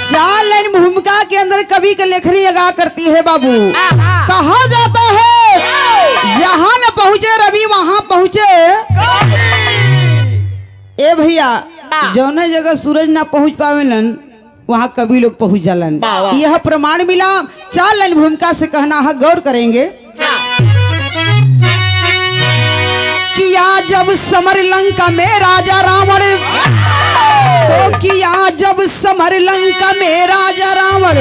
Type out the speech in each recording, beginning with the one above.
चार लाइन भूमिका के अंदर कवि का लेखनी लगा करती है बाबू। कहा जाता है जहां न पहुंचे रवि वहां पहुंचे। ए भैया जौने जगह सूरज ना पहुंच पावेलन वहां कवि लोग पहुंच जालन। यह प्रमाण मिला। चार लाइन भूमिका से कहना है, गौर करेंगे। किया जब समर लंका में राजा रावण, तो किया जब समर लंका में राजा रावण,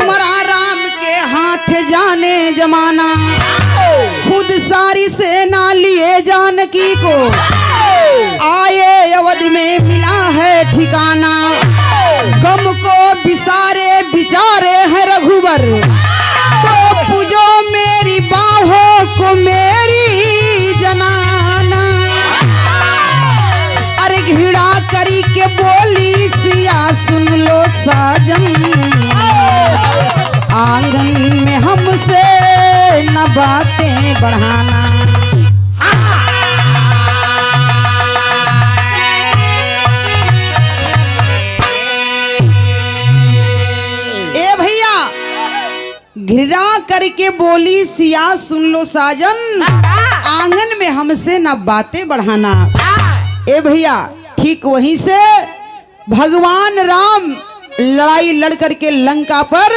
मरा राम के हाथ जाने जमाना, खुद सारी सेना लिए जानकी को, आए अवध में मिला है ठिकाना, गम को बिसारे बिचारे है रघुवर, तो पूजो मेरी बाहों को मेरी जनाना। अरे घिड़ा करी के बोली सिया सुन लो साजन, आंगन में हमसे न बातें बढ़ाना। घिरा करके बोली सिया सुन लो साजन, आंगन में हमसे ना बातें बढ़ाना। ए भैया ठीक वहीं से भगवान राम लड़ाई लड़ करके लंका पर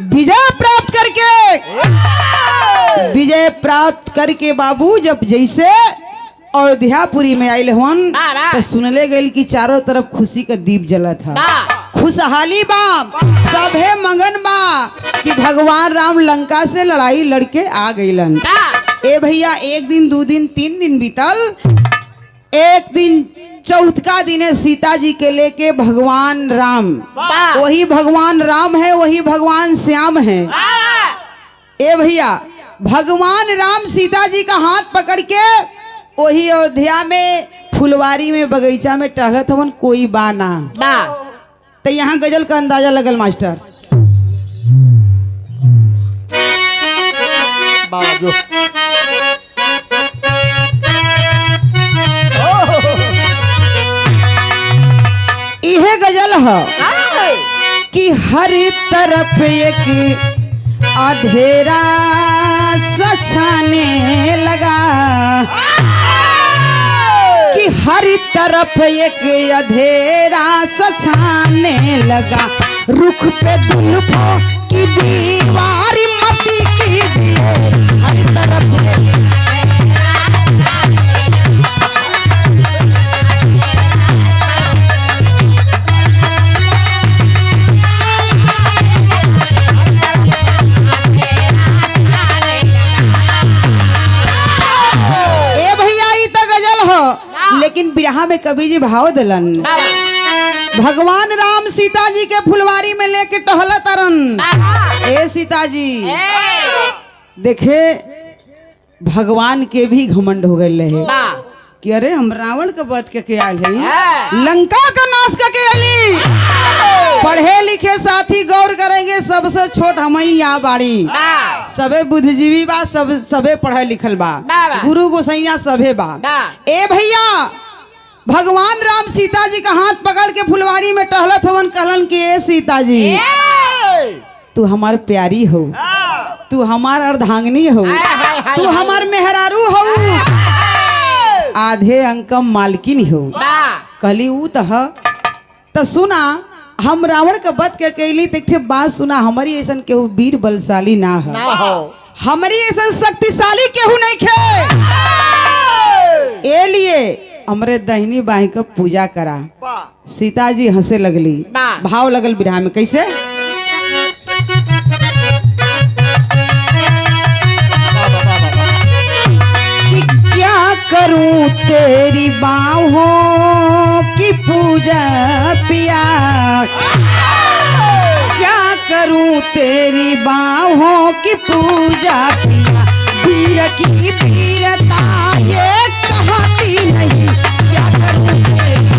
विजय प्राप्त करके बाबू जब जैसे अयोध्यापुरी में आयल हन तो सुनले गए कि चारों तरफ खुशी का दीप जला था, खुशहाली बा, सभे मगन बा कि भगवान राम लंका से लड़ाई लड़के आ गईलन। ए भैया एक दिन दो दिन तीन दिन बीतल, एक दिन चौथा दिन सीता जी के लेके भगवान राम, वही भगवान राम है, वही भगवान श्याम है। ए भैया भगवान राम सीता जी का हाथ पकड़ के वही अयोध्या में फुलवारी में बगीचा में टहलत हवन, कोई बा ना। तो यहाँ गजल का अंदाजा लगल मास्टर। यह गजल है कि हर तरफ एक अंधेरा सछाने लगा, कि हर तरफ एक अंधेरा सछाने लगा, रुख पे दुल्फों की दीवार मती कीजिए, हर तरफ लेकिन बिरहा में कवि जी भाव दिलन। भगवान राम सीता जी के फुलवारी में लेके टहला तरन। ए सीता जी देखे भगवान के भी घमंड हो गए रहे कि अरे हम रावण के वध के आयल है, लंका का नाश करके आली। पढ़े लिखे साथी गौर करेंगे, सबसे छोट हम ही यहाँ बाड़ी, सबे बुद्धिजीवी बा, सबे पढ़े लिखल बा, गुरु गोसैया सबे बा। ए भैया भगवान राम सीता जी का हाथ पकड़ के फुलवारी में टहलत हवन, कहलन कि ए सीता जी तू हमार प्यारी हो, तू हमार अर्धांगिनी हो, तू हमार मेहरारू हो, आधे अंकम मालकिन हो। कहली ऊ तो सुना हम रावण का वध के कैली, तो बात सुना, हमारी ऐसा केहू वीर बलशाली ना है, हमारी ऐसा शक्तिशाली केहू नहीं खे। ए लिए हमरे दहिनी बाही का पूजा करा। सीता जी हंसे लगली, भाव लगल बिरहा में कैसे। कि क्या करूं तेरी बाहों की पूजा पिया, क्या करूं तेरी बाहों की पूजा पिया, वीर की वीरता ये कहती नहीं, क्या करूं तेरी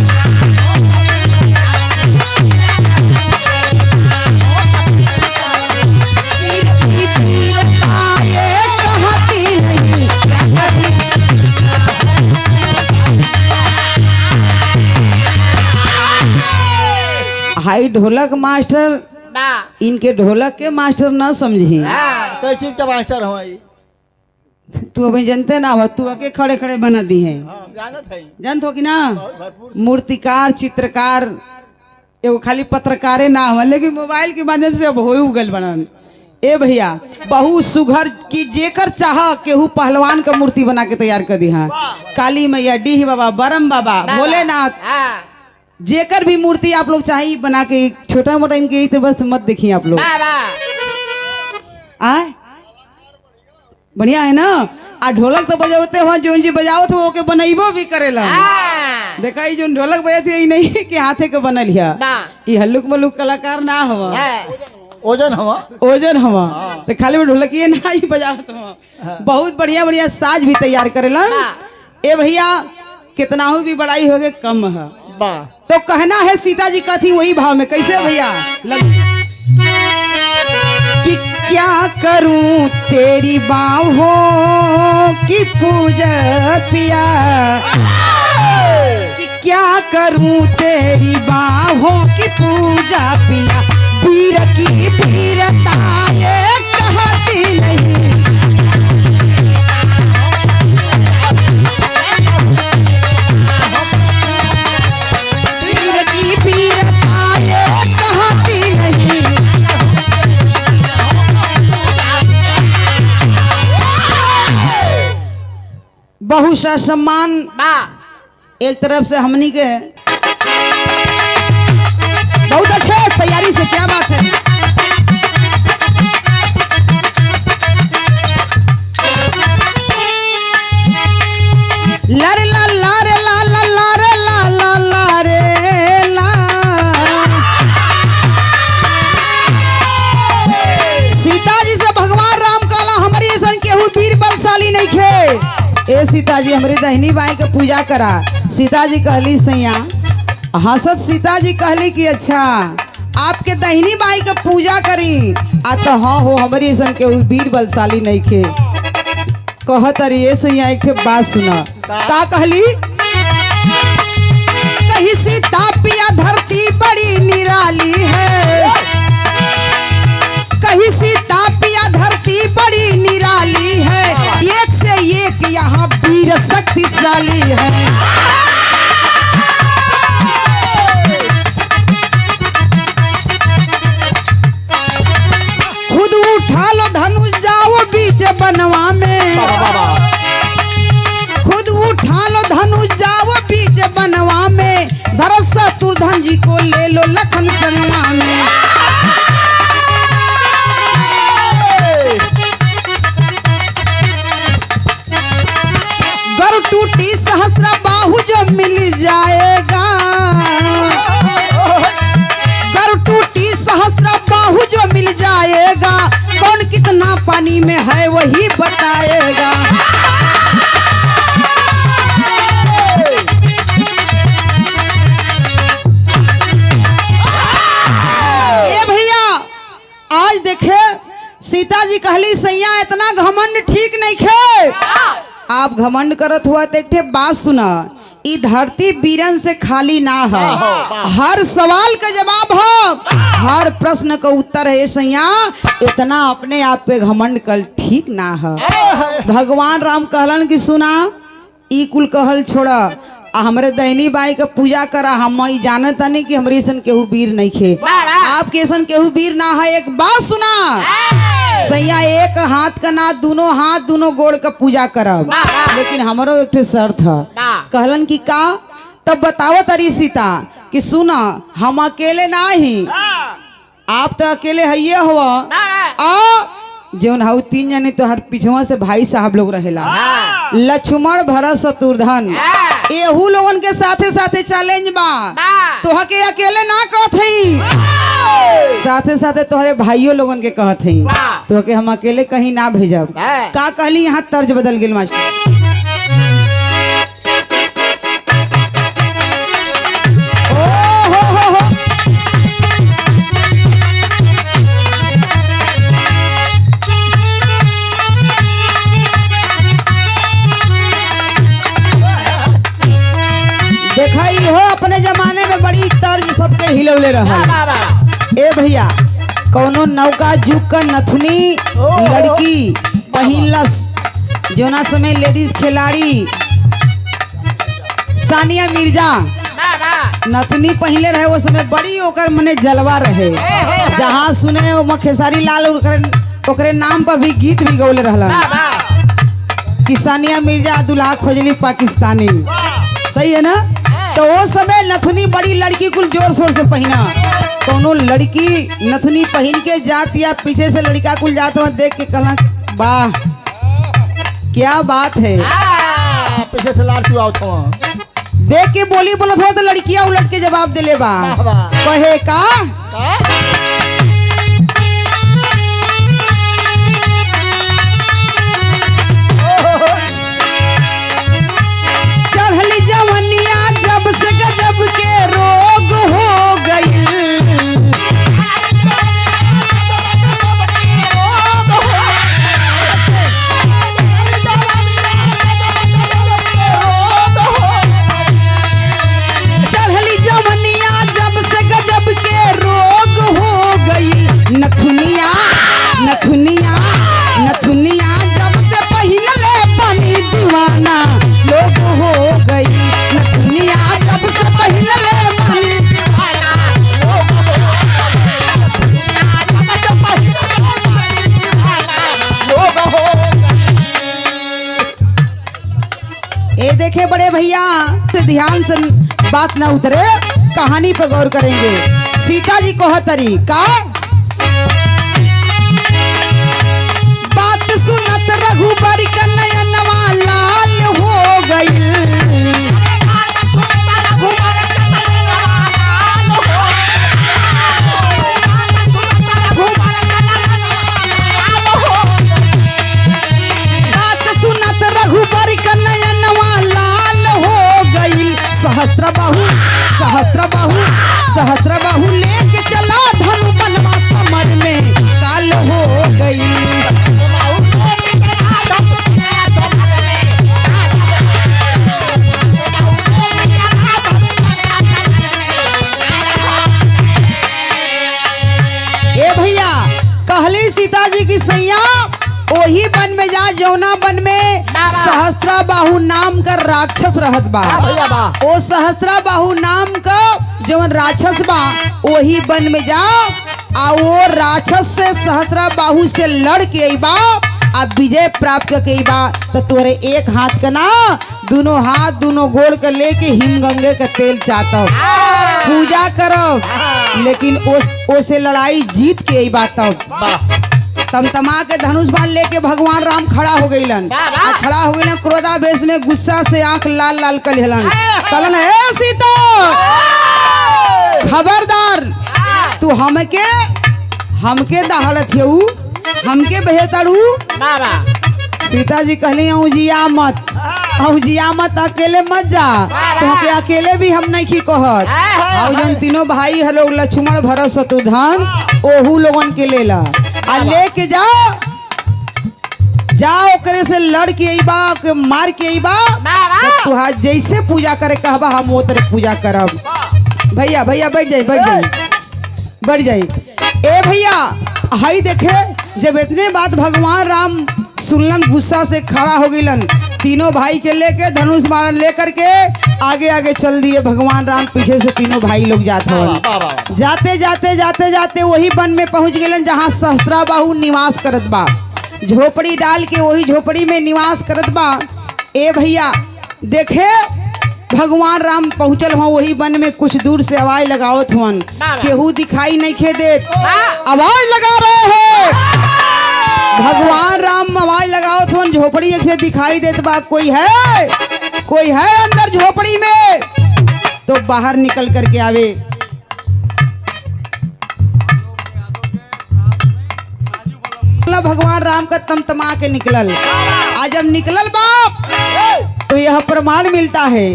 वीर की वीरता ये कहती नहीं, क्या करूं। हाई भाई ढोलक मास्टर इनके ढोलक के मास्टर ना समझी। कई चीज का मास्टर हो तू अभी जानते ना हो, तू आके खड़े खड़े बना दी है। जानत हो कि ना, मूर्तिकार चित्रकार एगो खाली पत्रकारे ना हो, लेकिन मोबाइल के माध्यम से अब हो गल बनन। ए भैया बहुत सुघर की जेकर चाह केहू पहलवान का मूर्ति बना के तैयार कर दी। हाँ, काली मैया, डीह बाबा, बरम बाबा, भोलेनाथ, जेकर भी मूर्ति आप लोग चाहिए बना के, छोटा मोटा इनके तो बस मत देखिए आप लोग। आए बढ़िया है ना। आ ढोलक तो बजाते हो, जो जी बजाओ तो ओके बनैबो भी करेला। देखा जो ढोलक बजाती नहीं कि हाथे के बनल है, ये हल्लुक मल्लुक कलाकार ना हवा, ओजन हवा, ओजन हवा। तो खाली ढोलकिए ना ही बजावत हो, बहुत बढ़िया बढ़िया साज भी तैयार करेला। ए भैया कितना हो भी बड़ाई हो गए कम है। तो कहना है सीता जी का थी वही भाव में, कैसे भैया कि क्या करूं तेरी बाहों की पूजा पिया, कि क्या करूं तेरी बाहों की पूजा पिया, वीर की वीरता ये कहती नहीं, वीर की वीरता ये कहती नहीं। बहुशा सम्मान एक तरफ से हमनी के बहुत अच्छे तैयारी से, क्या बात है। लरे ला ला रे ला ला ला रे ला ला ला रे ला, सीता जी से भगवान राम कहला हमारी ऐसा केहू वीर बलशाली नहीं खे। ए सीता जी हमारी दहिनी बाई के पूजा करा। सीता जी कहली सैया, हंसत सीता जी कहली कि अच्छा आपके दहिनी बाई के पूजा करी। आ तो हाँ हो हमारी ऐसा के वीर बलशाली नहीं खे। कहत अरे ये सैया एक बात सुना, का कहली, कही सीता पिया धरती बड़ी निराली है, कही सीता पिया धरती बड़ी निराली है, एक से एक यहाँ वीर शक्तिशाली है। खुद उठा लो धनुष जाओ बीच बनवा में, खुद उठा लो धनुष जाओ बीच बनवा में, भरत शत्रुघ्न जी को ले लो लखन संगमा में। गर टूटी सहस्त्र बाहु जो मिल जाएगा, गर टूटी सहस्त्र बाहु जो मिल जाएगा, कौन कितना पानी में है वही बताएगा। ए भैया आज देखे सीता जी कहली सैया इतना घमंड ठीक नहीं खे। आप घमंड करत हुआ तो एक बात सुना, ई धरती वीरन से खाली ना है, हर सवाल का जवाब हो, हर प्रश्न का उत्तर है। सैया इतना अपने आप पे घमंड कर ठीक ना है। भगवान राम कहलन कि सुना ई कुल कहल छोड़ा, हमरे दहिनी बाई का पूजा करा। हम जानत नहीं कि हमरे सन केहू वीर नहीं खे, आपके सन केहू वीर ना है। एक बात सुना सैया, एक हाथ का ना दोनों हाथ दोनों गोड़ का पूजा करब, लेकिन हमारो एक शर्त है। कहलन कि का, तब बताओ तारी सीता कि सुना हम अकेले ना ही, आप तो अकेले है हुआ, जौन हाउ तीन जने तो हर पिछवा से भाई साहब लोग रहेला, लक्ष्मण भरत शत्रुघ्न, एहू लोगन के साथे साथे चैलेंज बा। तो के अकेले ना कहत हई, साथे साथे तोहरे भाइयों लोगन के कहत हई, तो के हम अकेले कहीं ना भेजब। का कहली, यहाँ तर्ज बदल गेल मास्टर। देखा हो अपने जमाने में बड़ी तर्ज सबके हिलौले रहा। भैया कौनो नौका जुग का नथुनी लड़की पहिनलस जोना समय लेडीज खिलाड़ी सानिया मिर्जा नथुनी पहले रहे वो समय बड़ी ओकर मने जलवा रहे जहाँ सुने वो खेसारी लाल ओकरे नाम पर भी गीत भी गौले रहलन कि सानिया मिर्जा दुल्हा खोजली पाकिस्तानी। सही है ना। तो वो समय नथुनी बड़ी लड़की कुल जोर शोर से पहना कोनो लड़की नथुनी पहन के जात या पीछे से लड़का कुल जात वहाँ देख के कहला वाह क्या बात है। पीछे से लाल चुआ उठो देख के बोली बोलत हो तो लड़कियां उलट के जवाब दिले बा कहे का चढ़ली जवनिया जब से गजब के रोग हो गई नथुनिया जब से पहले बनी दीवाना लोग हो गई नथुनिया जब से पहले बनी दीवाना लोग हो ये देखे बड़े भैया तो ध्यान से बात ना उतरे कहानी पर गौर करेंगे। सीता जी को तरीका सुनत रघुबर का नयनवा लाल हो गई बात सुनत रघुबर का नयनवा लाल हो गई सहस्त्र बाहु लेके चला धनु बनवा समर में काल हो गई। सीता जी की सैया वही वन में जा जौना वन में सहस्त्रा बाहु नाम का राक्षस रहत बा ओ सहस्त्रा बाहु नाम का जवन राक्षस बा वही वन में जा आ वो राक्षस से सहस्त्रा बाहु से लड़ के अइबा आ विजय प्राप्त करके अइबा तो तोरे एक हाथ का ना दोनों हाथ दोनों गोड़ के लेके हिमगंगे का तेल चाहता पूजा करो लेकिन ओसे लड़ाई जीत के अइबा तमतमा के धनुष बाण लेके भगवान राम खड़ा हो गईलन खड़ा हो गईलन क्रोधावेश में गुस्सा से आंख लाल लाल कर लेलन कहलन हे सीता खबरदार तू हमके दहाड़त हेऊ हमके बेहतरू सीता जी कहली औजिया मत अकेले मत जा तुहके अकेले भी हम नहीं की कहत और जन तीनों भाई है लोग लक्ष्मण भरत शत्रुघ्न ओहू लोगन के लेला आ लेके जाओ करे से लड़ के अइबा के मार के अइबा तुहार जैसे पूजा करे कहबा हम वो तरह पूजा करब। भैया बैठ जाई ए भैया हाई देखे जब इतने बात भगवान राम सुनलन गुस्सा से खड़ा हो गईलन तीनों भाई के लेके धनुष बाण लेकर के आगे चल दिए भगवान राम पीछे से तीनों भाई लोग जाते वही वन में पहुंच गए जहाँ सहस्त्रा बाहु निवास करत बा झोपड़ी डाल के वही झोपड़ी में निवास करत बा। ए भैया देखे भगवान राम पहुंचल हुआ वही वन में कुछ दूर से आवाज लगावत हुन केहू दिखाई नहीं खे देत आवाज लगा रहे हैं भगवान राम आवाज लगावत हुन झोपड़ी एक से दिखाई देत बा कोई है अंदर झोपड़ी में तो बाहर निकल करके आवे भगवान राम का तमतमा के निकलल आज जब निकलल बाप तो यह प्रमाण मिलता है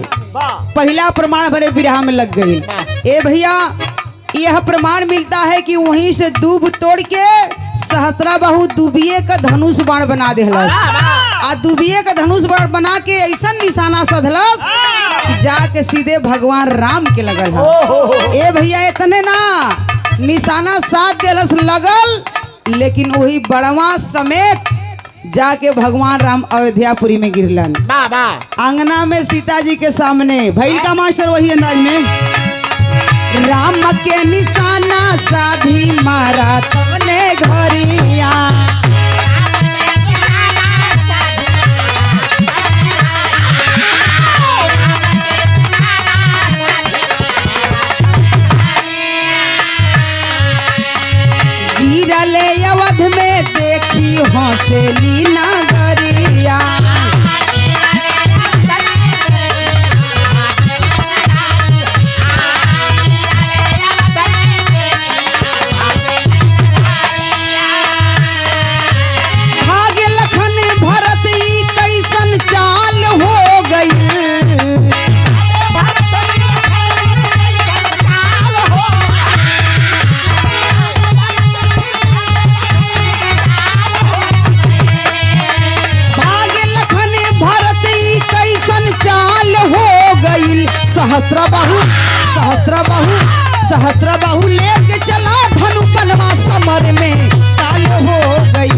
पहला प्रमाण भरे बिरहा में लग गई। ए भैया यह प्रमाण मिलता है कि वहीं से दूब तोड़ के सहस्त्रा बाहु दुबिये का धनुष बाण बना देहलस आ दुबिये का धनुष बाण बना के ऐसा निशाना सधलस कि जाके सीधे भगवान राम के लगल है। ए भैया इतने ना निशाना साथ देलस लगल, लेकिन वही बड़वा समेत जाके भगवान राम अयोध्यापुरी में गिरलन। आंगना में सीता जी के सामने भैल का मास्टर वही अंदाज में, राम के निशाना साधी मारा तवने घरिया, गिरले अवध में देखी हौसली नगरिया, भाग्य लखन भरत ई कैसन चाल हो गई, सहस्त्र बाहु लेके चला धनु पलवा समर में काल हो गई।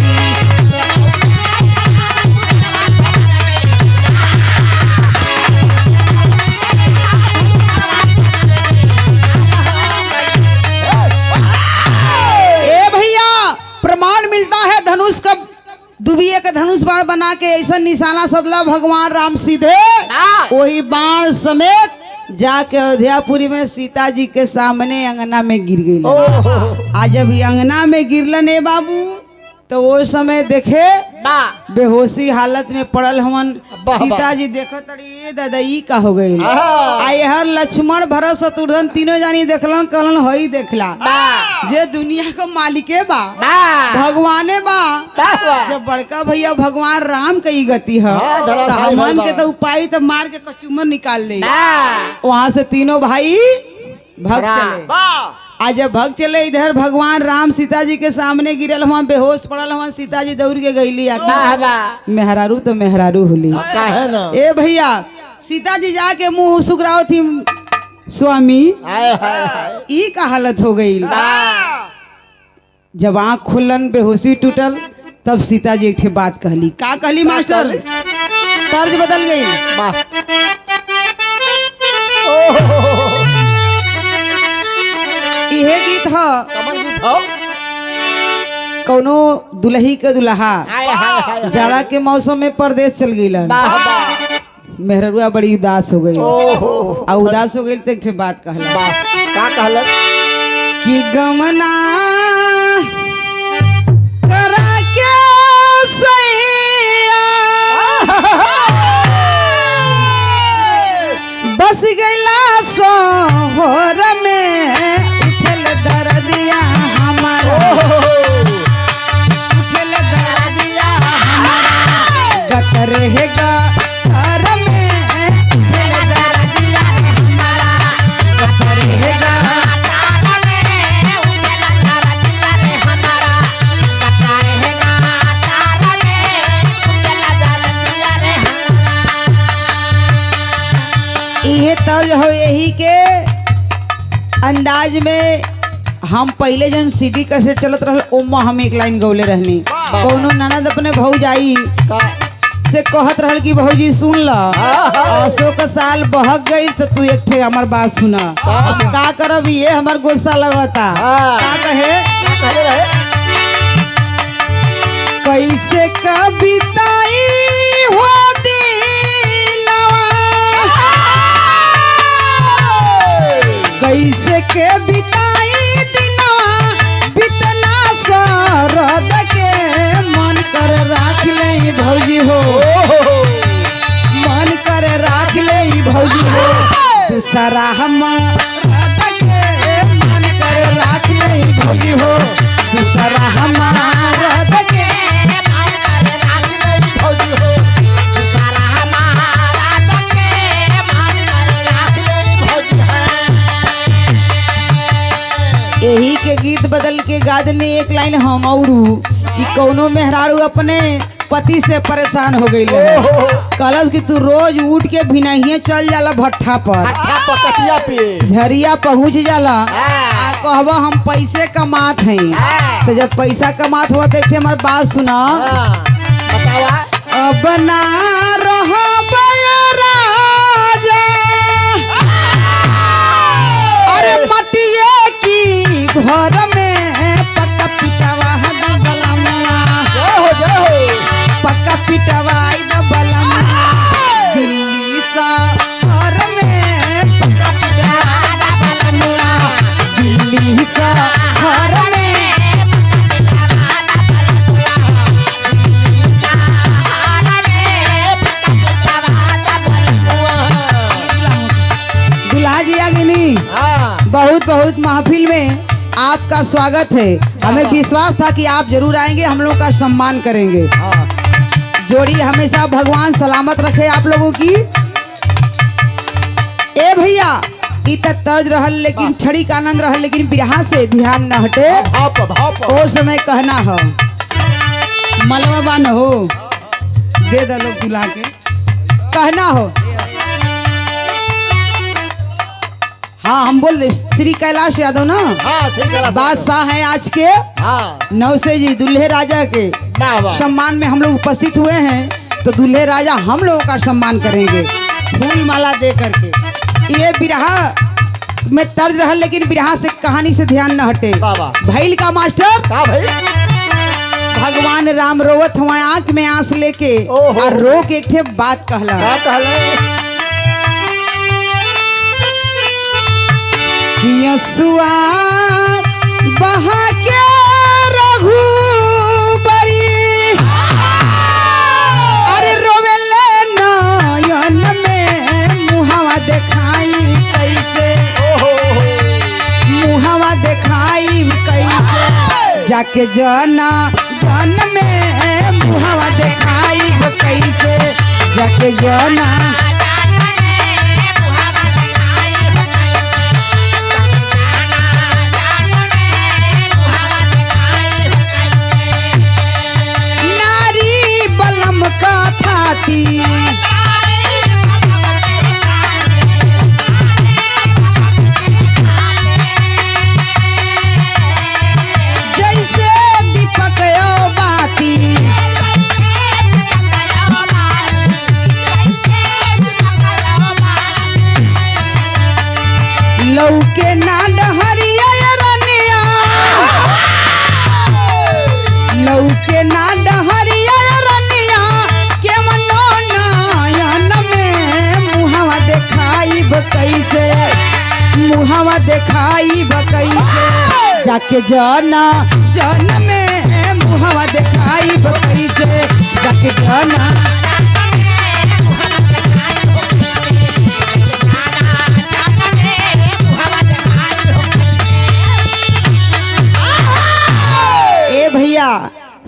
ए भैया प्रमाण मिलता है धनुष का, दुबिये का धनुष बाण बना के ऐसा निशाना सदला भगवान राम सीधे वही बाण समेत जाके अयोध्यापुरी में सीता जी के सामने अंगना में गिर गई। आज जब अंगना में गिरलन है बाबू, तो वो समय देखे बेहोशी हालत में पड़ल हवन। सीता जी देखो तड़ी दादा ई का हो गई। आई हर लक्ष्मण भरत शत्रुघ्न तीनों जानी देखलन, कहलन हई देखला जे दुनिया को मालिके बा भगवाने बा। जब बड़का भैया भगवान राम की गति है तो हमन के तो उपाय तो मार के कचूमर निकाल ले। वहां से तीनों भाई भग चले। आज जब भग चले इधर भगवान राम सीता जी के सामने गिरल हुआ, बेहोश पड़ल हुआ। सीता जी दौड़ के गईली, मेहरारू तो मेहरारू होली। ए भैया सीता जी जाके मुंह सुखराव थी, स्वामी ई का हालत हो गई। जब आँख खुलन बेहोशी टूटल, तब सीता जी एक ठे बात कहली। का कहली मास्टर? तर्ज बदल गई। यह गीत है कौनो दुल्ही के दुल्हा जाड़ा के मौसम में परदेश चल गई। मेहरुआ बड़ी उदास हो गई। और उदास हो गई तो एक बात कहला कि गमना करा के सैया बस गईला सोहर में, उठल दर्दिया हमारा, उठल दर्दिया हमारा गतर है घर में, उठल दर्दिया हमारा गतर है इहे तर्ज हो। यही के अंदाज में हम पहले जन सीडी कैसेट चलत रहल ओमा हम एक लाइन गौले रहनी। कौनो ननद अपने भौजाई से कहत रहल कि भौजी सुन ला, अशोक साल बहक गई तो तू एक ठे हमार बात सुना। का करब ये हमार गुस्सा लगता। का कहे कैसे कविताई हो कैसे के बिताई दिनवा बितना सरद के मन कर राख ले भौजी हो, मन कर राख ले भौजी हो। दूसरा हम के मन कर राख ले भौजी हो, दूसरा हमारा के यही के गीत बदल के गादने एक लाइन हम औरू कि कौनो मेहरारू अपने पति से परेशान हो गई। कहलस कि तू रोज उठ के भिनहिए चल जाला भट्ठा पर, झरिया पहुँच जाला, कहबो हम पैसे कमात हैं तो जब पैसा कमात हुआ तो एक हमार बात सुना। बतावा। अब ना रहबे राजा अरे मटिए की घर में पक्का पिटवा दबलमुआ जय हो पक्का पिटवा दबलमुआ दिल्ली शहर में पक्का पिटवा दबलमुआ दिल्ली शहर में। दुल्हा जी आगिनी बहुत बहुत महफिल में आपका स्वागत है। हमें विश्वास था कि आप जरूर आएंगे, हम लोग का सम्मान करेंगे। जोड़ी हमेशा भगवान सलामत रखे आप लोगों की। ए भैया इत तर्ज रहल लेकिन छड़ी का आनंद रहल लेकिन बिरहा से ध्यान न हटे। और समय कहना हो मलवा बान हो दे दलो दुल्हा के कहना हो। हाँ हम बोल दे श्री कैलाश यादव ना बादशाह हैं आज के नौसे जी दुल्हे राजा के सम्मान में हम लोग उपस्थित हुए हैं तो दुल्हे राजा हम लोगों का सम्मान करेंगे फूल माला दे करके। ये बिरहा में तर्ज रहा लेकिन बिरहा से कहानी से ध्यान न हटे। भैल का मास्टर भगवान राम रोवत हुआ आंख में आंस लेके और रो के एक ठे बात कहला कि असुआ बहा के रघुबरी अरे रोवेले नयन में मुहावा देखाई कैसे मुहावा देखाई कैसे जाके जना जन में मुहावा देखाई कैसे जाके जना। जैसे दीपक बाती लौके ना डहरिया रनिया लौके ना डहरिया रनिया के मनोनयन में मुहावा देखाई कैसे मुहावा देखाई कैसे जाके जना जन में मुहावा देखाई कैसे जाके जना। ए भैया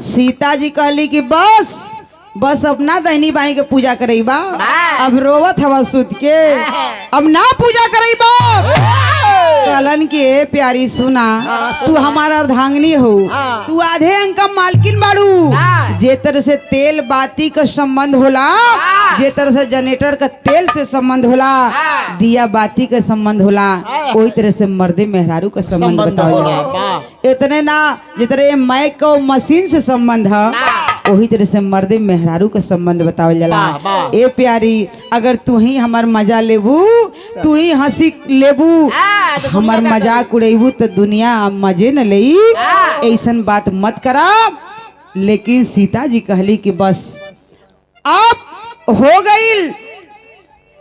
सीता जी कहली कि बस अपना दहनी बाई के पूजा करेबा अब रोवत हवा सुत के अब ना पूजा करेबा। कहलन कि ए प्यारी सुना तू हमारा अर्धांगिनी हो तू आधे अंक का मालकिन बाड़ू जे तरह से तेल बाती का संबंध होला जे तरह से जनरेटर का तेल से संबंध होला दिया बाती का संबंध होला कोई तरह से मर्दे मेहरारू का संबंध बताओ। इतने ना जितने मैं को मशीन से संबंध है वही तरह से मर्दे मेहरारू का संबंध बतावल जाला। ए प्यारी अगर तू ही हमार मजा लेबू तू ही हंसी लेबू हमार मजाक उड़ेबू तो दुनिया मजे न ले ऐसन बात मत करा। लेकिन सीता जी कहली कि बस अब हो गईल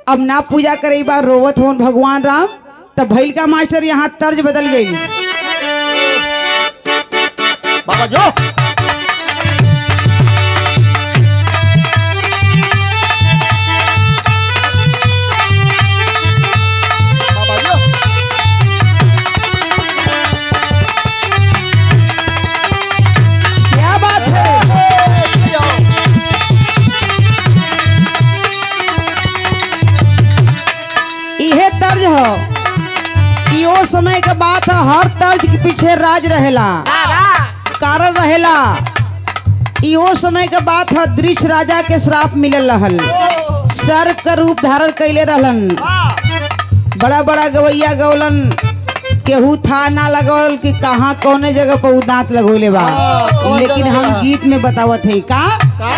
अब ना पूजा करेबा रोवत होन भगवान राम। तब भैल का मास्टर यहाँ तर्ज बदल गई। बाबा जो यो समय के बात है हर तर्ज के पीछे राज रहेला कारण रहेला। यो समय के बात है दृश्य राजा के श्राप मिलल रहल सर्प का रूप धारण कैले रहलन बड़ा बड़ा गवैया गौलन केहू था ना लगल कि कहाँ कौने जगह पर उ दांत लगोले बा, कौन लेकिन जगह हम बा? गीत में बतावत है का का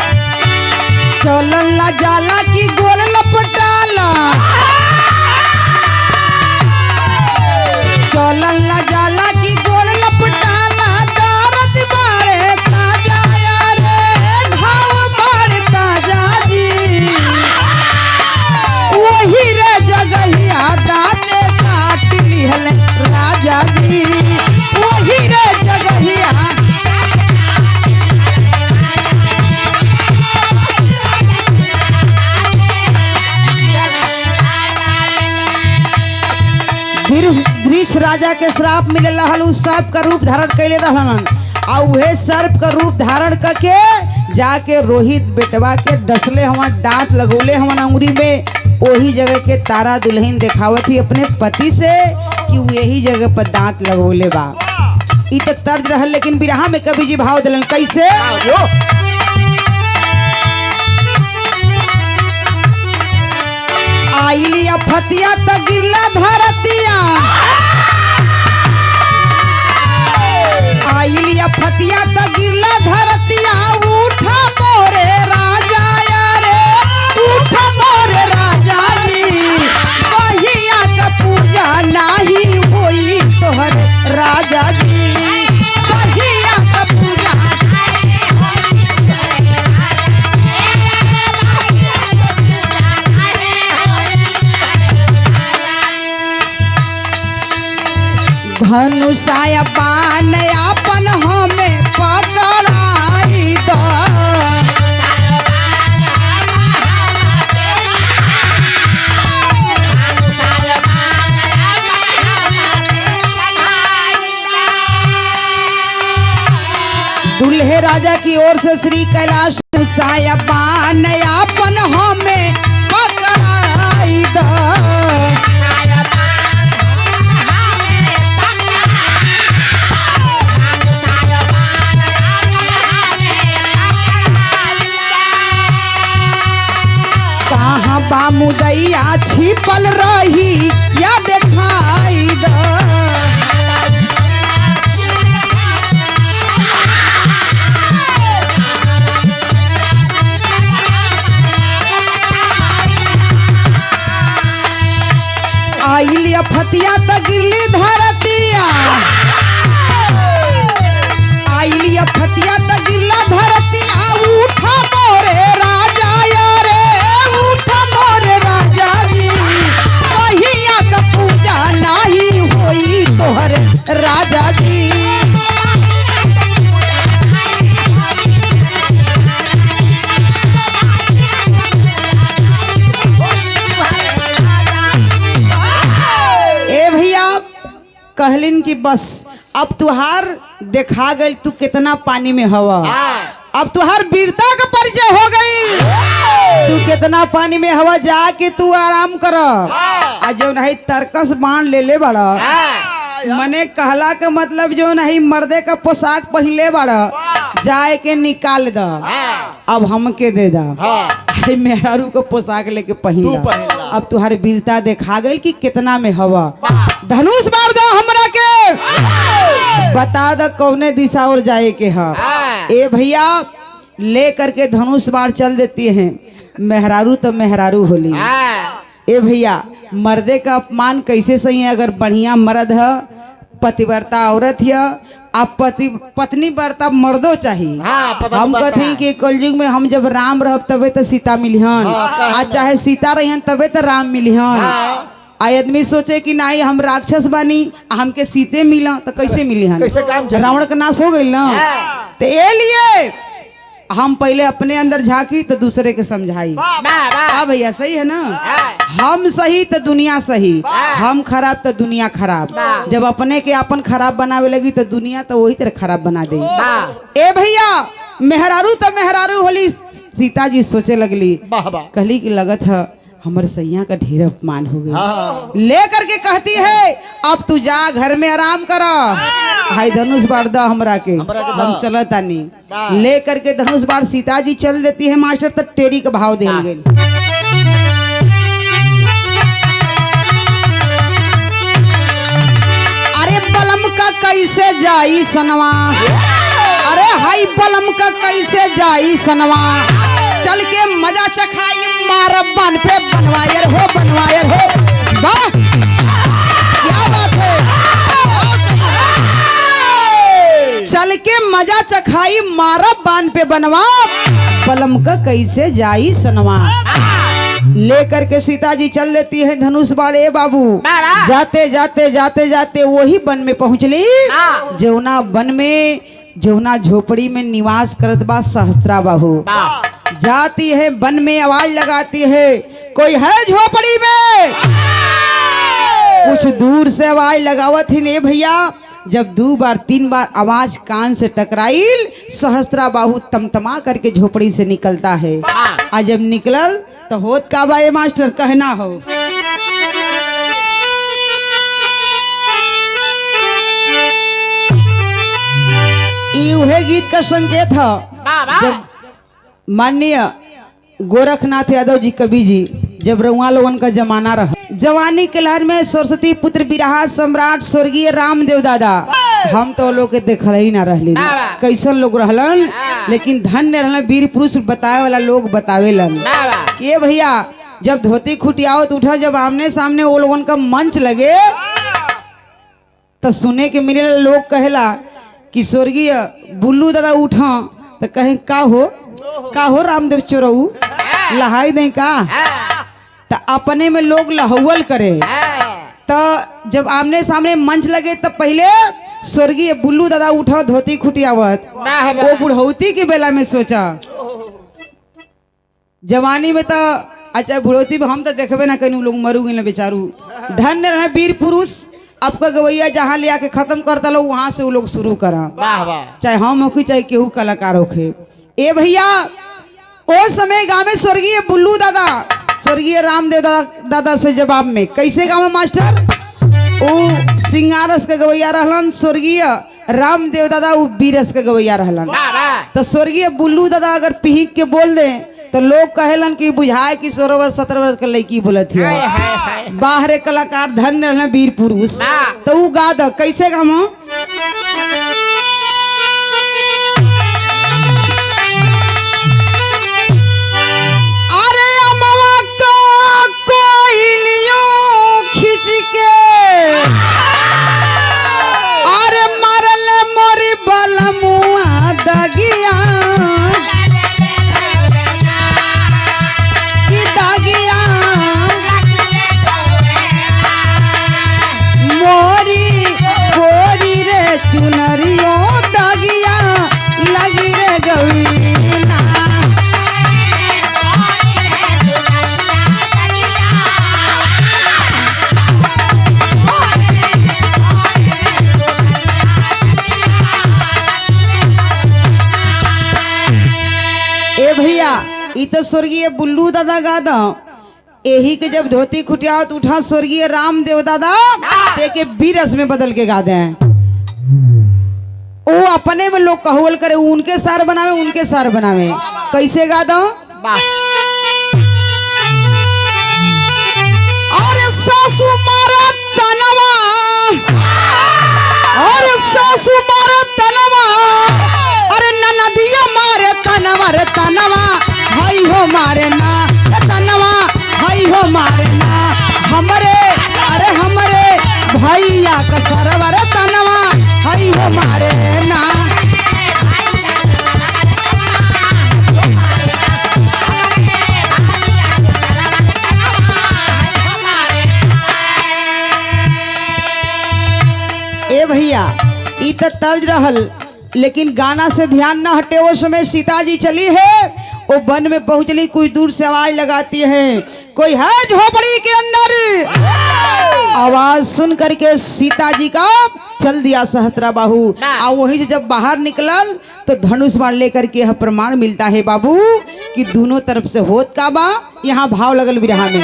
चलल ला जाला की गोल लपटाला, चलल ला जाला की गोल लपटाला, दर्द बाड़े ताजा रे घाव बाड़े ताजा जी, वही रे जगहिया दांते काट लिहल राजा जी, वही रे जगहिया। वृष राजा के श्राप मिले रहल, उ सर्प का रूप धारण कैले रहलन, और उहे सर्प का रूप धारण करके जाके रोहित बेटवा के डसले हवा, दांत लगौले हवन अंगुरी में। वही जगह के तारा दुल्हन देखावत ही अपने पति से कि वो यही जगह पर दांत लगौले बा। इ त तर्ज रहल, लेकिन बिरहा में कवि जी भाव दिलन कैसे हाँ, जो आइलिया फतिया त गिरला धरतिया, आइलिया फतिया त गिरला धरतिया, उठा मोरे राजा रे, उठा मोरे राजा जी, बहिया का पूजा नाही होई तोहर राजा जी, बहिया का पूजा। धनुषाया बान अपन हमें पकड़ाई द, दुल्हे राजा की ओर से श्री कैलाश साया बान अपन हमें पकड़ाई द, कहाँ बा मुदैया छिपल रही या देखाई द, आइलिया फतिया त गिरली धरतिया, आइलिया फतिया त गिरला धरतिया, उठा मोरे राजा रे, उठा मोरे राजा जी, बहिया का पूजा नाही होई तोहर राजा जी। ए भैया कहलिन कि बस अब तुहार देखा गई तू कितना पानी में हवा, अब तुहार वीरता का परिचय हो गई, तू कितना पानी में हवा, जाके तू आराम कर। आ जो नहीं तरकस बाण ले ले बड़ा, मने कहला का मतलब जो नहीं मर्दे का पोशाक पहले बड़ा, जाए के निकाल द, अब हमके दे दा, मेहरू को पोशाक लेके पहन तू ला। पहन ला। अब तुहार वीरता देखा गई कि कितना में हवा। धनुष मार दो हमरा के, बता द कौने दिशा और जाए के है। ए भैया ले करके धनुष बाण चल देती हैं, मेहरारू तो मेहरारू होली। ए भैया मर्दे का अपमान कैसे सही है, अगर बढ़िया मर्द है, पतिव्रता औरत है, आप पत्नी व्रता मर्दो चाहिए। हम कहते हैं कि कलयुग में हम जब राम रह तबे तो सीता मिलिहन, आज चाहे सीता रहिहन तबे तो राम मिलिहन। आदमी सोचे कि नहीं हम राक्षस बानी हमके सीते मिला तो कैसे मिलिहन, कैसे काम चली? रावण का नाश हो गई ना। तो ये लिए हम पहले अपने अंदर झांकी तो दूसरे के समझाई। हाँ भैया सही है ना, हम सही तो दुनिया सही, हम खराब तो दुनिया खराब। जब अपने के अपन खराब बनावे लगी तो दुनिया तो वही तरह खराब बना दे। ए भैया मेहरारू तो मेहरारू होली, सीता जी सोचे लगली, कहली कि लगत है हमर सैया का ढेर अपमान हो गया। ले करके कहती है अब तू जा घर में आराम करा, हाय धनुष बाढ़ दा हमरा के, हम चलतानी। ले करके धनुष बाढ़ सीता जी चल देती है मास्टर, तक टेरी का भाव देल गई। कैसे जाई सनवा, अरे हाई बलम का कैसे जाई सनवा, चल के मजा चखाई मारब बन पे बनवायर हो वाह क्या बात है। चल के मजा चखाई मारब बान पे बनवा, बलम का कैसे जाई सनवा। लेकर के सीता जी चल देती है धनुष बाड़े बाबू। जाते जाते जाते जाते वही वन में पहुंचली जौना वन में जौना झोपड़ी में निवास करत बा सहस्त्रा बाहू। जाती है वन में आवाज लगाती है कोई है झोपड़ी में। कुछ दूर से आवाज लगावत ही ने भैया। जब 2 बार 3 बार आवाज कान से टकराइल सहस्त्रा बाहू तमतमा करके झोपड़ी से निकलता है। आज जब निकलल तो होत का बा ये मास्टर कहना हो। ये गीत का संकेत है जब माननीय गोरखनाथ यादव जी कवि जी जब रउआ लोगन का जमाना रहा, जवानी के लहर में सरस्वती पुत्र बिरहा सम्राट स्वर्गीय रामदेव दादा, हम तो लोग के देखल ही ना रहली कैसन लोग रहलन, लेकिन धन्य रहलन वीर पुरुष बताए वाला लोग बतावेलन। ये भैया जब धोती खुटियावत उठा जब आमने सामने वो लोगन का मंच लगे तो सुने के मिले लोग कहेला कि स्वर्गीय बुल्लू दादा उठा तो कहे का हो रामदेव चोरऊ लहाई दे का, तो अपने में लोग लहौल करे। तो जब आमने सामने मंच लगे तब पहले स्वर्गीय बुल्लू दादा उठा धोती खुटियावत, वो बुढ़ौती के बेला में सोचा जवानी में तो अच्छा बुढ़ौती में हम तो देखबे ना कहीं लोग मरू गए बेचारू। धन्य रहे वीर पुरुष, आपका गवैया जहाँ ले आके खत्म करता लो वहां से वो लोग शुरू करा, चाहे हम होखी चाहे केहू कलाकार होखे। ए भैया ओ समय गाँव में स्वर्गीय बुल्लू दादा स्वर्गीय रामदेव दादा से जवाब में कैसे गाँव मास्टर वो सिंगारस के गवैया रहलन, स्वर्गीय रामदेव दादा वो बीरस के गवैया रहलन। तो स्वर्गीय बुल्लू दादा अगर पिहिक के बोल दे तो लोग कहेलन कि बुझाए कि 16 वर्ष 17 वर्ष का लड़की बोलत है। बाहरे कलाकार धन्य रहलन वीर पुरुष। तो वो गा द कैसे गाम तो स्वर्गीय बुल्लू दादा गा द यही के जब धोती खुटियावत उठा स्वर्गीय रामदेव दादा देखे बीरस में बदल के गा दे। वो अपने में लोग कहवल करे उनके सार बनावे कैसे गा दो और सासू मारा तनवा और सासू मारा तनवा अरे ननदिया मारे तनवा रे तनवा भाई हो मारे ना तनवा भाई हो मारे ना हमरे अरे हमरे भैया का सरवर तनवा भाई हो मारे ना। ए भैया ई तो तर्ज रहल लेकिन गाना से ध्यान न हटे। वो समय सीता जी चली है वो वन में पहुंचली, कुछ दूर से आवाज लगाती है कोई है झोपड़ी के अंदर। आवाज सुन करके सीता जी का चल दिया सहस्त्रा बाहू और वहीं से जब बाहर निकलल तो धनुष बाण लेकर के यह प्रमाण मिलता है बाबू कि दोनों तरफ से होत का बा। यहाँ भाव लगल विरहा में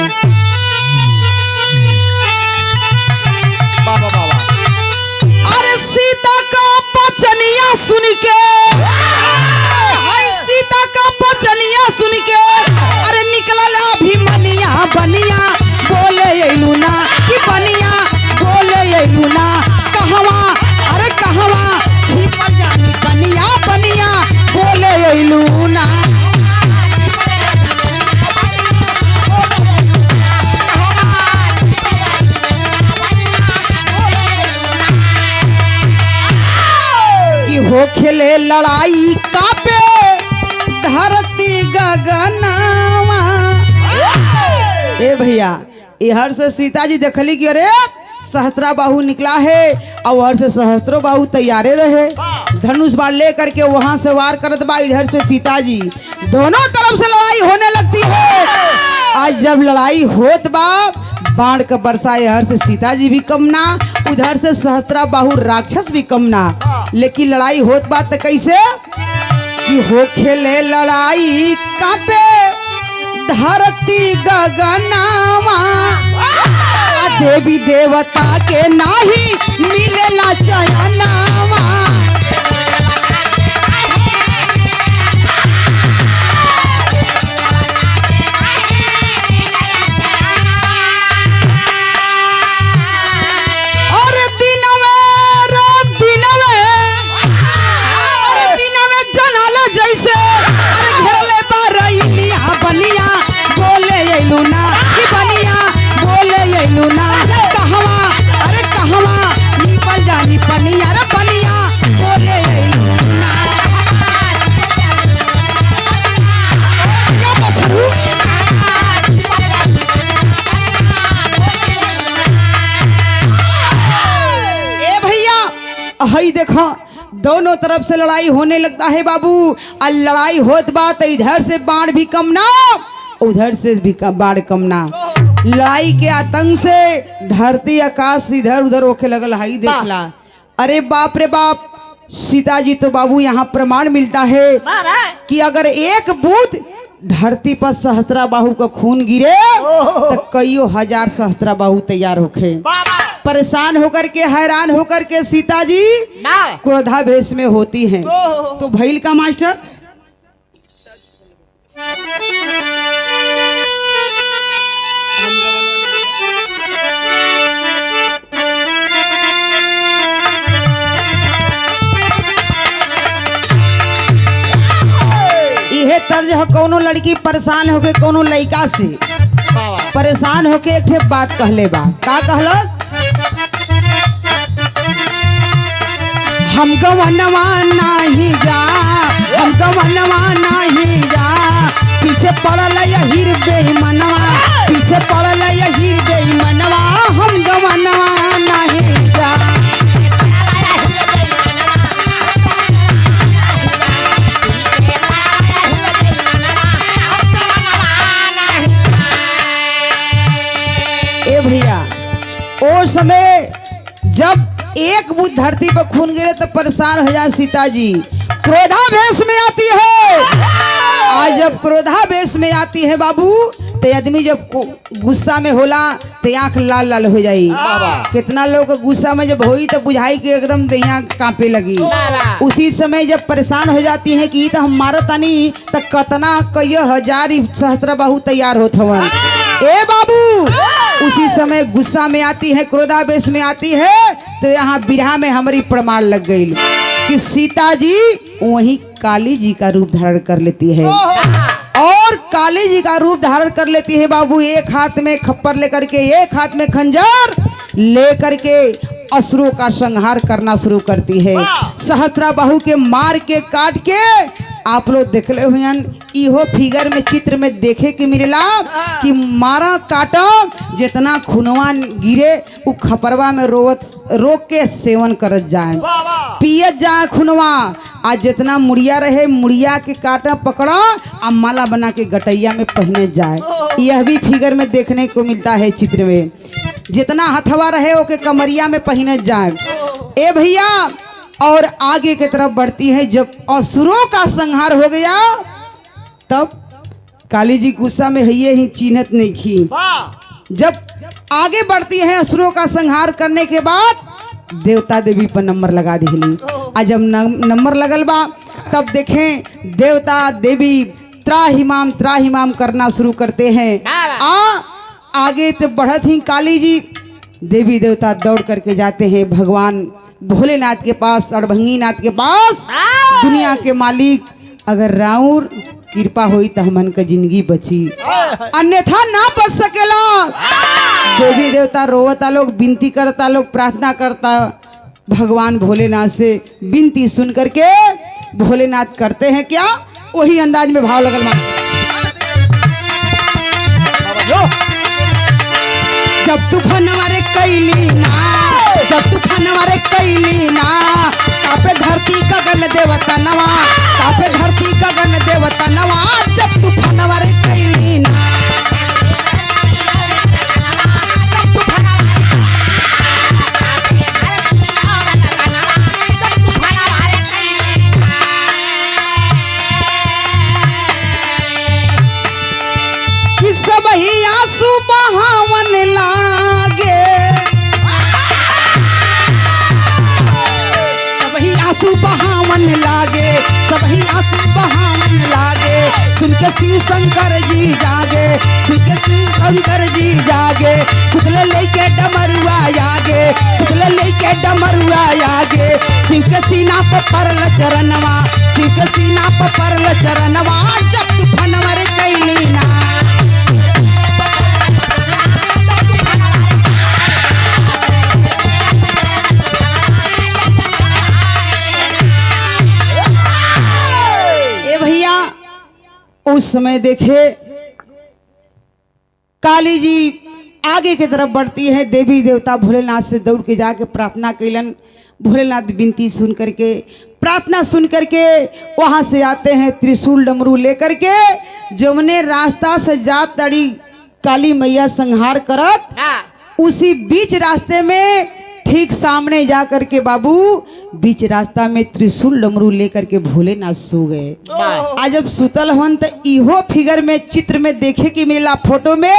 अरे सीता का बचनिया सुन के सीता का बचनिया सुन के अरे निकलल अभिमनिया बनिया बोले लूना कि बनिया बोले लूना कहवा अरे अइलू ना। कि हो खेले लड़ाई कापे धरती गगनावा। ए भैया इहर से सीता जी देखली कि अरे सहस्त्रा बाहु निकला है और उधर से सहस्त्रो बाहु तैयारे रहे, धनुष बाण ले करके वहां से वार करत बा। इधर से सीता जी दोनों तरफ से लड़ाई होने लगती है। आज जब लड़ाई होत बा बाण का बरसा, इधर से सीता जी भी कम ना, उधर से सहस्त्रा बाहु राक्षस भी कम ना, लेकिन लड़ाई होत बा तो कैसे कि हो खेले लड़ाई कापे धरती गगनावा। देवी देवता के नाही मिलेला चयनावा। और दिनवे जनाला जैसे अरे घेरले बारैनिया बनिया बोले अइलू ना कि बनिया बोले अइलू ना। कहवा अरे कहवा निपल जानी पनिया रे पनिया बोले अइलू ना। या बछरू ए भैया हई देखो दोनों तरफ से लड़ाई होने लगता है बाबू। और लड़ाई होत बात इधर से बाण भी कम ना, उधर से भी बाण कम ना। लड़ाई के आतंक से धरती आकाश इधर उधर होके लगल। हाई देखला अरे बाप रे बाप। सीता जी तो बाबू यहाँ प्रमाण मिलता है कि अगर एक बूंद धरती पर सहस्त्रा बाहु का खून गिरे तो कईयों हजार सहस्त्रा बाहु तैयार होके। परेशान होकर के हैरान होकर के सीता जी क्रोधावेश में होती हैं। तो भैल का मास्टर इहे तर्ज हो। कोनो लड़की परेशान होके कोनो लड़का से परेशान होके एक ठे बात कहले बा। का कहलस? हम गवनवा नहीं जा, हम गवनवा नहीं जा, पीछे पड़ल यही बेईमानवा, पीछे पड़ल यही बेईमानवा, हम गवनवा नहीं जा। ए भैया ओ समय जब एक बूंद धरती पर खून गिरे तो परेशान हो जाए सीता जी। क्रोधावेश में आती है। आज जब क्रोधावेश में आती है बाबू तो आदमी जब गुस्सा में होला तो आंख लाल लाल हो जाई। कितना लोग गुस्सा में जब होई तो बुझाई कि एकदम दहिया कांपे लगी। उसी समय जब परेशान हो जाती है कि तो हम मारत तानी तो कतना कई हजार सहस्त्र बाहु तैयार होत हवन। ए बाबू उसी समय गुस्सा में आती है, क्रोधावेश में आती है तो यहाँ बिरहा में हमारी प्रमाण लग गई कि सीता जी वही काली जी का रूप धारण कर लेती है। और काली जी का रूप धारण कर लेती है बाबू। एक हाथ में खप्पर लेकर के, एक हाथ में खंजर लेकर के असुरों का संहार करना शुरू करती है। सहस्त्रा बाहु के मार के काट के आप लोग देखले हुए इहो फिगर में चित्र में देखे के मिलेला कि मारा काटा जितना खुनवा गिरे उ खपरवा में रोक के सेवन करत जाए, पियत जाए खुनवा। आज जितना मुड़िया रहे मुड़िया के काटा पकड़ा और माला बना के गटैया में पहने जाए। यह भी फिगर में देखने को मिलता है चित्र में। जितना हथवा रहे ओके कमरिया में पहने जाए। ए भैया और आगे की तरफ बढ़ती है। जब असुरों का संहार हो गया तब काली जी गुस्सा में ही चिन्हत नहीं की। जब आगे बढ़ती है असुरों का संहार करने के बाद देवता देवी पर नंबर लगा दिली। आज जब नंबर लगल बा तब देखें देवता देवी त्राहिमाम करना शुरू करते हैं। आगे तो बढ़त ही काली जी देवी देवता दौड़ करके जाते हैं भगवान भोलेनाथ के पास, अड़भंगी नाथ के पास, दुनिया के मालिक अगर राउर कृपा हुई तो हमन का जिंदगी बची, अन्यथा ना बच सकेला। देवी देवता रोवता लोग, विनती करता लोग, प्रार्थना करता। भगवान भोलेनाथ से विनती सुन करके भोलेनाथ करते हैं क्या, वही अंदाज में भाव लगल मान। जब तूफान वारे कैली ना, जब तूफान वारे कैली ना, कापे धरती गगन देवता नवा, कापे धरती गगन देवता नवा। जब तूफान वारे कैली ना, कि सब ही आंसू बहावन लागे, सब ही आंसू बहावन लागे, सब ही आंसू बहावन लागे। सुन के शिव शंकर जी जागे, सुन के शिव शंकर जी जागे। सुतले लेके डमरुआ आगे, सुतले लेके डमरुआ आगे। शिव के सीना पर परल चरणवा, शिव के सीना पर परल चरणवा। जब तूफान वर कैली ना, उस समय देखे काली जी आगे की तरफ बढ़ती है। देवी देवता भोलेनाथ से दौड़ के जाके प्रार्थना कैलन। भोलेनाथ विनती सुन करके, प्रार्थना सुन करके वहां से आते हैं त्रिशूल डमरू लेकर के। जमने रास्ता से जात तड़ी काली मैया संहार करत, उसी बीच रास्ते में ठीक सामने जा करके बाबू बीच रास्ता में त्रिशूल डमरू लेकर के भोलेनाथ सो गए। आज जब सुतल हन तो इहो फिगर में चित्र में देखे कि मिला फोटो में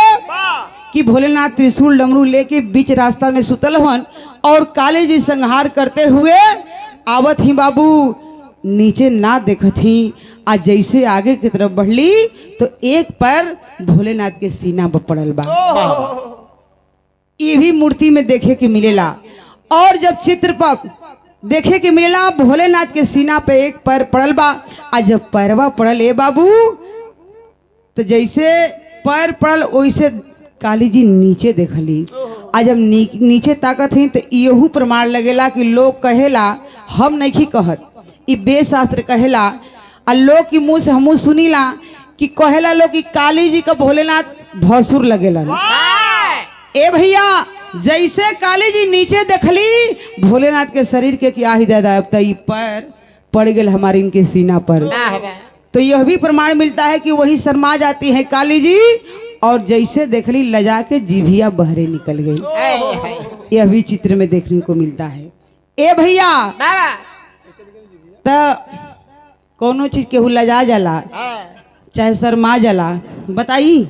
कि भोलेनाथ त्रिशूल डमरू लेके बीच रास्ता में सुतल हन और काली जी संहार करते हुए आवत ही बाबू नीचे ना देखत ही। आज जैसे आगे की तरफ बढ़ली तो एक पैर भोलेनाथ के सीना पर पड़ल बा। ये भी मूर्ति में देखे के मिलेला। और जब चित्र पर देखे के मिलेला भोलेनाथ के सीना पे एक पैर पड़ल बा। आ जब पैरवा पड़ल ए बाबू तो जैसे पैर पड़ल वैसे काली जी नीचे देखली। आज जब नीचे ताकत ही तो यहू प्रमाण लगेला कि लोग कहेला, हम नहीं कहत, ई वेद शास्त्र कहेला। आ लोग की मुँह से हमू सुनीला कि कहेला लोग कि काली जी का भोलेनाथ भसुर लगेला। ए भैया जैसे काली जी नीचे देखली भोलेनाथ के शरीर के क्या ही दादा, अब तो ये पैर पड़ गए हमारे इनके सीना पर। तो यह भी प्रमाण मिलता है कि वही शर्मा जाती है काली जी और जैसे देखली लजा के जीभिया बहरे निकल गई। यह भी चित्र में देखने को मिलता है। ए भैया तो कोनो चीज केहू लजा जाला चाहे शर्मा जाला, बताई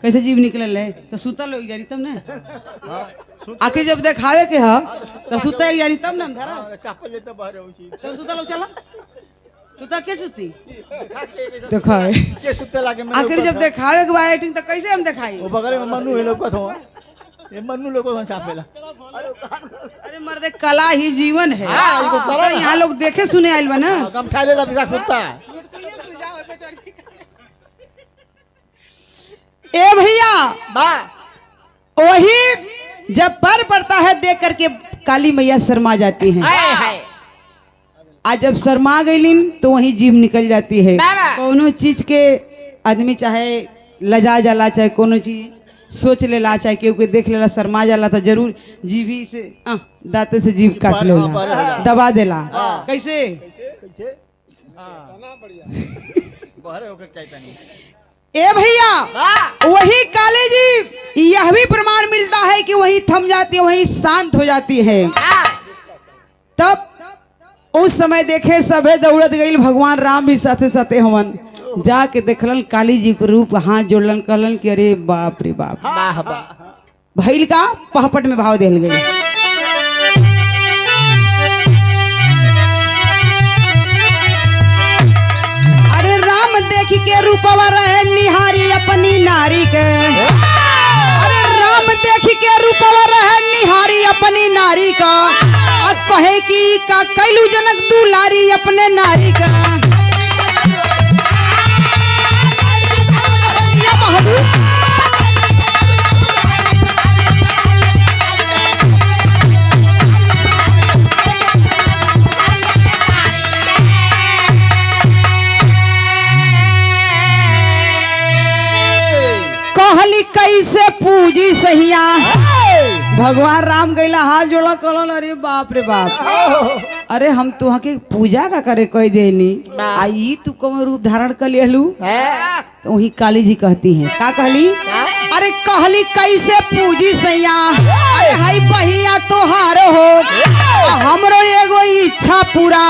कैसे जीव निकल है तो सुतल हो जानी तब ना। आखिर जब देखावे के ह तो सुता जानी तब ना धरा तब सुतल चला सुता के सुती देखावे आखिर जब देखावे के बाद तो कैसे हम दिखाई। वो बगल में मन्नू है लोग को ये मन्नू लोग को चापेला। अरे मर्दे कला ही जीवन है। तो यहाँ लोग देखे सुने आइल बा ना। कम छाले ला बिसा कुत्ता। ए भैया वही जब पर पड़ता है देख करके काली मैया शर्मा जाती हैं। आज जब शर्मा गईलिन तो वही जीव निकल जाती है। कोनो चीज के आदमी चाहे लजा जाला चाहे कोनो चीज सोच लेला चाहे केहू के देख लेला शर्मा जाला तो जरूर जीभी से दांते से जीभ काट लेला दबा देला। कैसे ए भैया वही काली जी यह भी प्रमाण मिलता है कि वही थम जाती है, वही शांत हो जाती है। तब उस समय देखे सभे दौड़त गई। भगवान राम भी साथे साथे हवन जाके देखलन काली जी को रूप, हाथ जोड़लन कहलन कि अरे बाप रे बाप। भैल का पहपट में भाव देल गई। अरे राम देख के रूपवा रहे निहारी अपनी नारी के। अरे राम देख के रूपवा रहे निहारी अपनी नारी का। कहे कि का कैलू जनक दुलारी अपने नारी का। सहिया भगवान राम गईला हाथ जोड़ा कलन अरे बाप रे बाप अरे हम तुहा के पूजा का करे कह देनी आई तू कौन रूप धारण कर लेलू तो वही काली जी कहती हैं का कहली अरे कहली कैसे पूजी सैया अरे हाई बहिया तोहार हो हमरो एगो इच्छा पूरा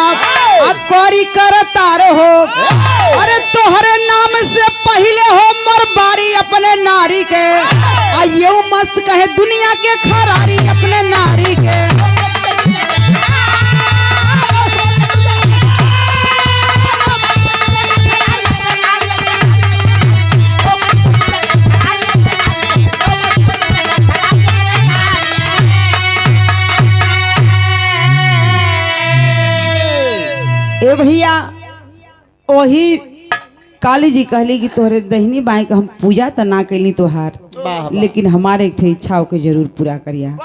करी कर तार हो अरे तोहरे नाम से पहले हो मर बारी अपने नारी के आयो मस्त कहे दुनिया के खरारी अपने नारी के ए भैया वही काली जी कहली कि तोहरे दहिनी बाई के हम पूजा तो ना कैली तोहार लेकिन हमारे एक इच्छा के जरूर पूरा करिया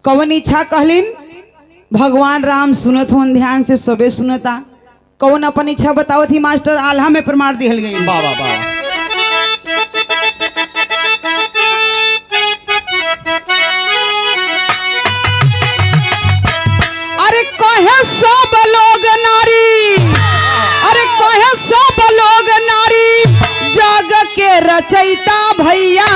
कौन इच्छा कहलिन भगवान राम सुनत हो ध्यान से सबे सुनता कौन अपन इच्छा बतावत ही मास्टर आल्हा में प्रमाण दिहल गई अरे कहे सब लोग नारी अरे कहे सब लोग नारी जग के रचयिता भैया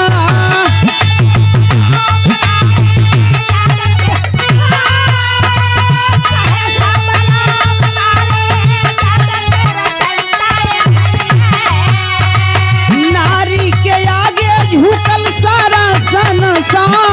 नारी के आगे झुकल सारा संसार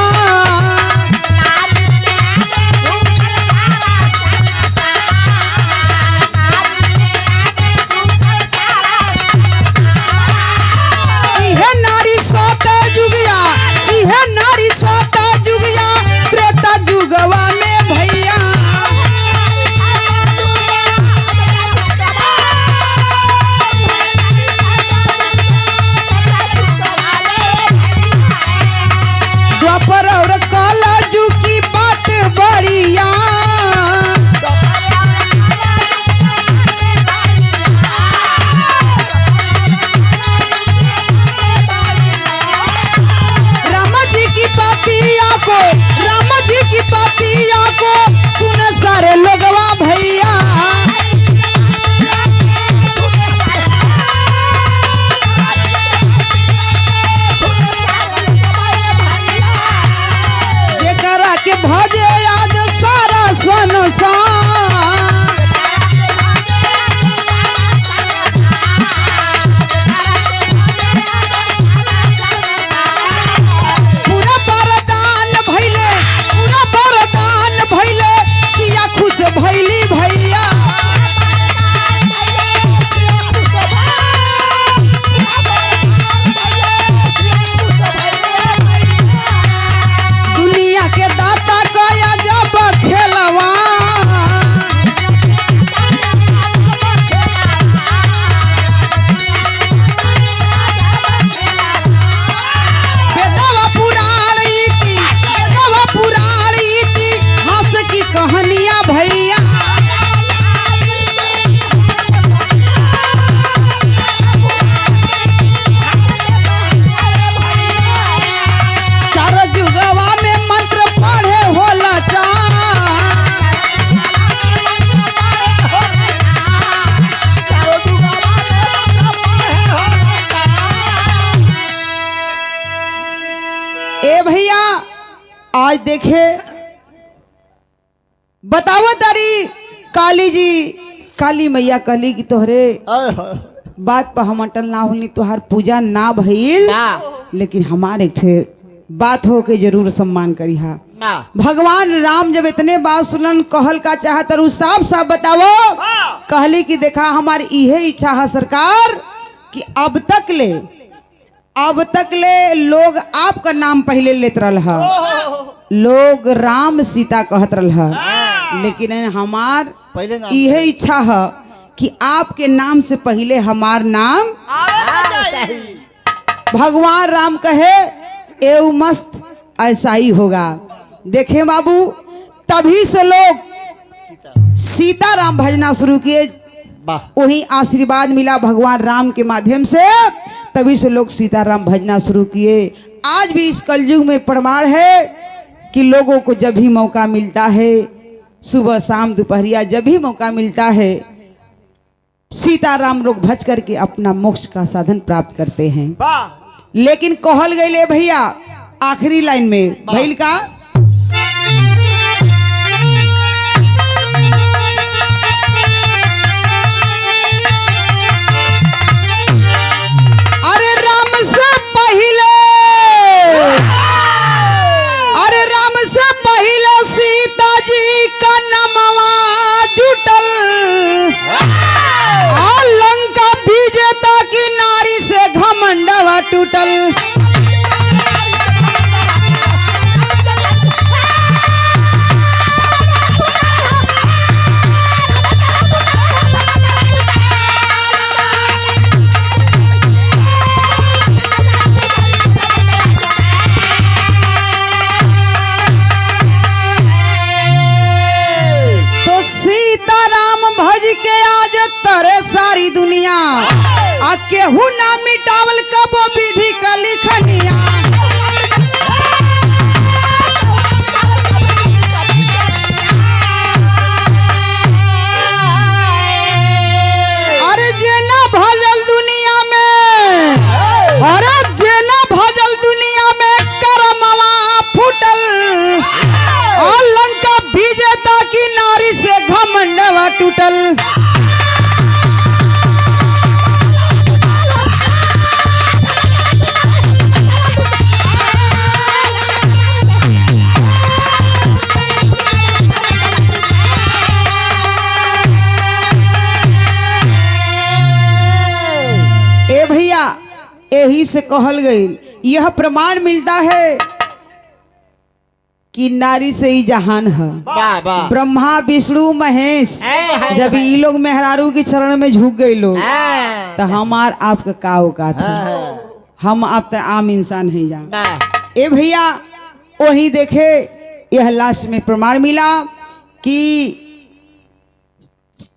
आज देखे बताओ तारी काली जी काली मैया कहली कि तोहरे बात पर हम अटल ना होली तोहार पूजा ना भइल लेकिन हमारे एक बात हो के जरूर सम्मान करी हा भगवान राम जब इतने बात सुनन कहल का चाहत रू साफ साफ बताओ कहली कि देखा हमारी इहे इच्छा है सरकार कि अब तक ले लोग आपका नाम पहले लेत रहा लोग राम सीता कहत रहा लेकिन हमार यह इच्छा है कि आपके नाम से पहले हमार नाम भगवान राम कहे एवं मस्त ऐसा ही होगा। देखें बाबू तभी से लोग सीताराम भजना शुरू किए वही आशीर्वाद मिला भगवान राम के माध्यम से तभी से लोग सीताराम भजना शुरू किए आज भी इस कलयुग में प्रमाण है कि लोगों को जब भी मौका मिलता है, सुबह शाम दोपहरिया जब भी मौका मिलता है, सीताराम लोग भज करके अपना मोक्ष का साधन प्राप्त करते हैं। लेकिन कहल गई ले भैया आखिरी लाइन में भैल का सीता जी का नमवा जुटल, लंका विजेता की नारी से घमंडवा टूटल। सीताराम भज के आज तरे सारी दुनिया, आ केहू ना मिटावल कबो विधि का लिखनिया। अरे जेना भजल दुनिया में, अरे जेना भजल दुनिया में करमवा फूटल, और लंका विजेता की नारी से घमंडवा टूटल। ए भैया यही से कहल गई, यह प्रमाण मिलता है कि नारी से ही जहान है। ब्रह्मा विष्णु महेश जब ये लोग मेहरारू के चरण में झुक गए लोग, तो हमार आपका का औकात है? हम आप तो आम इंसान है जा। ए भैया वही देखे यह लास्ट में प्रमाण मिला कि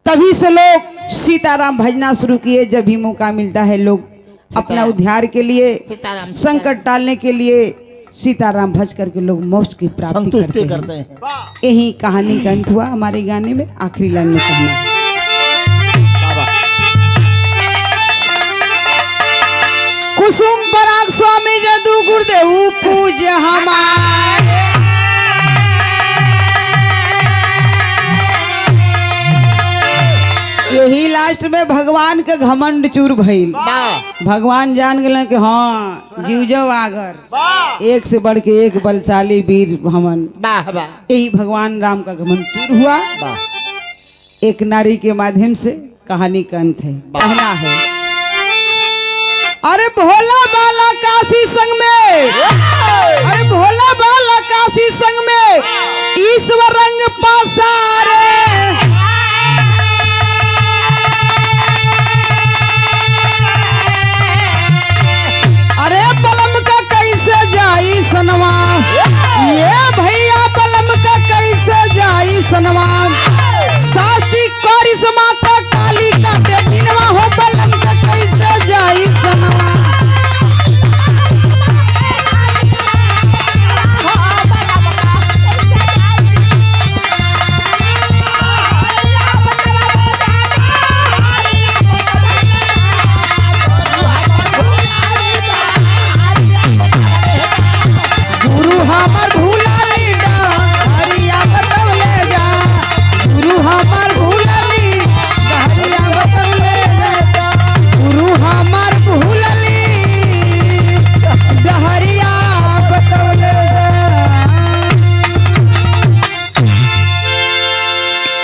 तभी से लोग सीताराम भजना शुरू किए। जब भी मौका मिलता है लोग अपना उद्धार के लिए, संकट टालने के लिए सीताराम भज करके लोग मोक्ष की प्राप्ति करते हैं। यही कहानी का अंत हुआ। हमारे गाने में आखिरी लाइन में कहना है, कुसुम पराग स्वामी जदू गुरुदेव पूज हमारे। यही लास्ट में भगवान के घमंड चूर भइल। भगवान जान गए कि हाँ जीवजो आगर एक से बढ़ के एक बलशाली वीर हमन। यही भगवान राम का घमंड चूर हुआ। एक नारी के माध्यम से कहानी का अंत है। कहना है, अरे भोला बाला काशी संग में, अरे भोला बाला काशी संग में ईश्वर रंग पसारे।